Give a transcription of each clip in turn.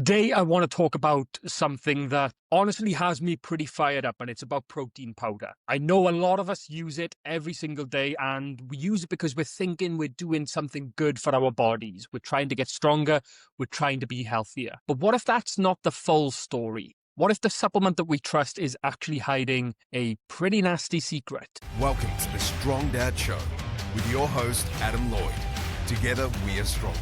Today, I want to talk about something that honestly has me pretty fired up, and it's about protein powder. I know a lot of us use it every single day, and we use it because we're thinking we're doing something good for our bodies. We're trying to get stronger. We're trying to be healthier. But what if that's not the full story? What if the supplement that we trust is actually hiding a pretty nasty secret? Welcome to the Strong Dad Show with your host, Adam Lloyd. Together, we are stronger.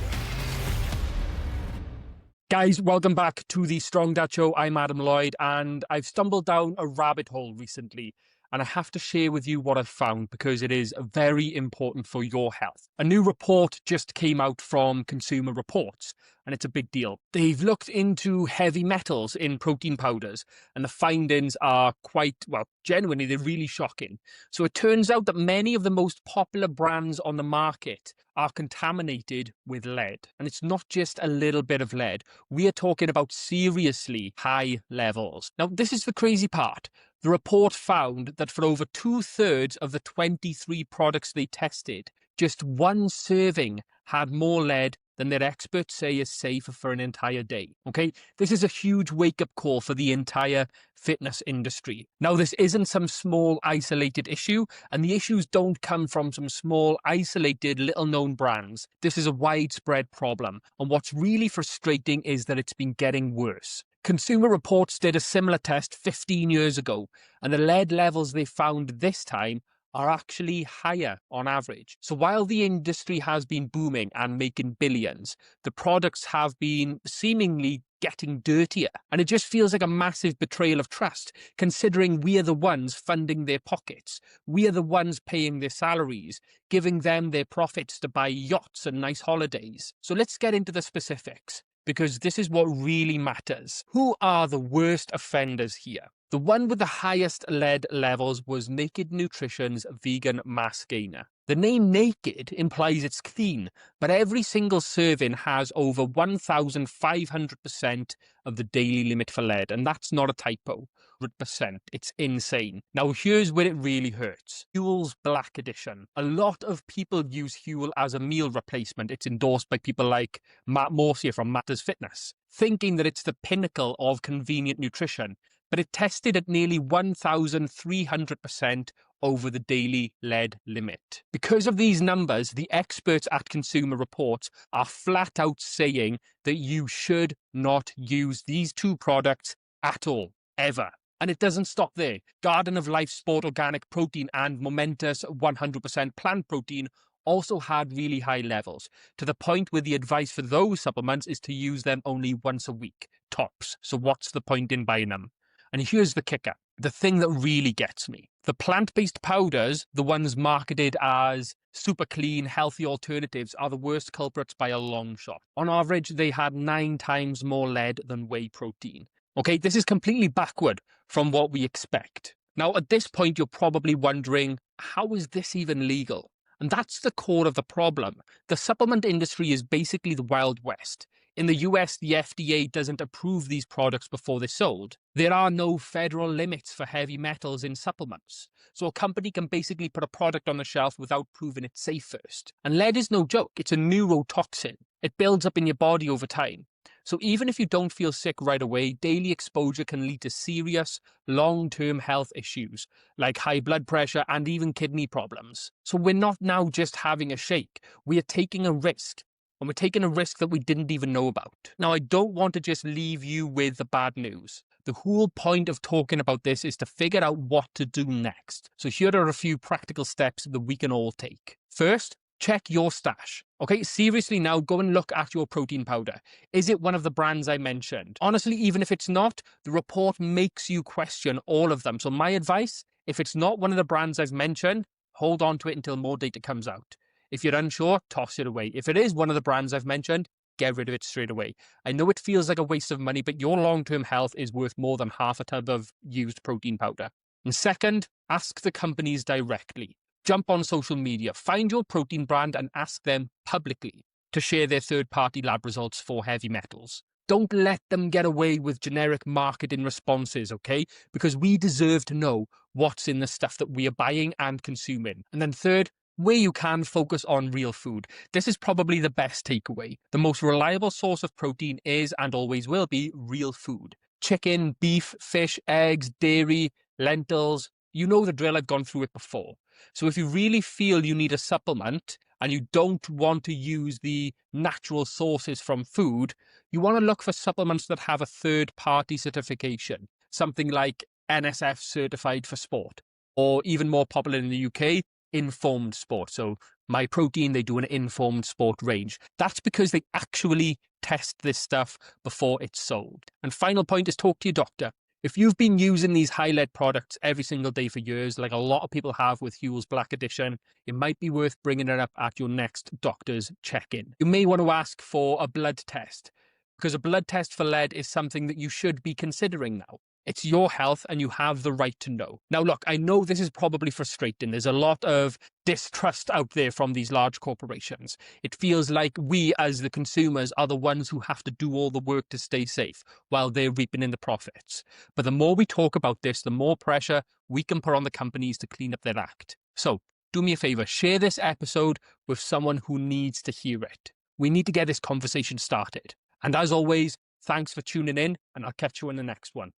Guys, welcome back to the Strong Dad Show. I'm Adam Lloyd, and I've stumbled down a rabbit hole recently, and I have to share with you what I've found because it is very important for your health. A new report just came out from Consumer Reports, and it's a big deal. They've looked into heavy metals in protein powders, and the findings are quite, well, genuinely, they're really shocking. So it turns out that many of the most popular brands on the market are contaminated with lead. And it's not just a little bit of lead. We are talking about seriously high levels. Now, this is the crazy part. The report found that for over 2/3 of the 23 products they tested, just one serving had more lead than their experts say is safe for an entire day. Okay, this is a huge wake-up call for the entire fitness industry. Now, this isn't some small isolated issue, and the issues don't come from some small isolated little-known brands. This is a widespread problem, and what's really frustrating is that it's been getting worse. Consumer Reports did a similar test 15 years ago, and the lead levels they found this time are actually higher on average. So while the industry has been booming and making billions, the products have been seemingly getting dirtier. And it just feels like a massive betrayal of trust, considering we are the ones funding their pockets. We are the ones paying their salaries, giving them their profits to buy yachts and nice holidays. So let's get into the specifics, because this is what really matters. Who are the worst offenders here? The one with the highest lead levels was Naked Nutrition's Vegan Mass Gainer. The name Naked implies it's clean, but every single serving has over 1,500% of the daily limit for lead, and that's not a typo. 100%. It's insane. Now, here's where it really hurts. Huel's Black Edition. A lot of people use Huel as a meal replacement. It's endorsed by people like Matt Morcia from Matters Fitness, thinking that it's the pinnacle of convenient nutrition, but it tested at nearly 1,300% over the daily lead limit. Because of these numbers, the experts at Consumer Reports are flat out saying that you should not use these two products at all, ever. And it doesn't stop there. Garden of Life Sport Organic Protein and Momentous 100% Plant Protein also had really high levels, to the point where the advice for those supplements is to use them only once a week, tops. So what's the point in buying them? And here's the kicker, the thing that really gets me. The plant-based powders, the ones marketed as super clean, healthy alternatives, are the worst culprits by a long shot. On average, they had 9 times more lead than whey protein. Okay, this is completely backward from what we expect. Now, at this point, you're probably wondering, how is this even legal? And that's the core of the problem. The supplement industry is basically the Wild West. In the US, the FDA doesn't approve these products before they're sold. There are no federal limits for heavy metals in supplements. So a company can basically put a product on the shelf without proving it's safe first. And lead is no joke. It's a neurotoxin. It builds up in your body over time. So even if you don't feel sick right away, daily exposure can lead to serious, long-term health issues like high blood pressure and even kidney problems. So we're not now just having a shake. We are taking a risk. And we're taking a risk that we didn't even know about. Now, I don't want to just leave you with the bad news. The whole point of talking about this is to figure out what to do next. So here are a few practical steps that we can all take. First, check your stash. Okay, seriously now, go and look at your protein powder. Is it one of the brands I mentioned? Honestly, even if it's not, the report makes you question all of them. So my advice, if it's not one of the brands I've mentioned, hold on to it until more data comes out. If you're unsure, toss it away. If it is one of the brands I've mentioned, get rid of it straight away. I know it feels like a waste of money, but your long-term health is worth more than half a tub of used protein powder. And second, ask the companies directly. Jump on social media, find your protein brand and ask them publicly to share their third-party lab results for heavy metals. Don't let them get away with generic marketing responses, okay? Because we deserve to know what's in the stuff that we are buying and consuming. And then third, Where you can, focus on real food. This is probably the best takeaway. The most reliable source of protein is and always will be real food. Chicken, beef, fish, eggs, dairy, lentils. You know the drill, I've gone through it before. So if you really feel you need a supplement and you don't want to use the natural sources from food, you want to look for supplements that have a third-party certification. Something like NSF certified for sport, or even more popular in the UK, informed sport. So My Protein, they do an informed sport range. That's because they actually test this stuff before it's sold. And final point is, talk to your doctor. If you've been using these high-lead products every single day for years, like a lot of people have with Huel's Black Edition, it might be worth bringing it up at your next doctor's check-in. You may want to ask for a blood test, because a blood test for lead is something that you should be considering now. It's your health and you have the right to know. Now, look, I know this is probably frustrating. There's a lot of distrust out there from these large corporations. It feels like we as the consumers are the ones who have to do all the work to stay safe while they're reaping in the profits. But the more we talk about this, the more pressure we can put on the companies to clean up their act. So do me a favor, share this episode with someone who needs to hear it. We need to get this conversation started. And as always, thanks for tuning in, and I'll catch you in the next one.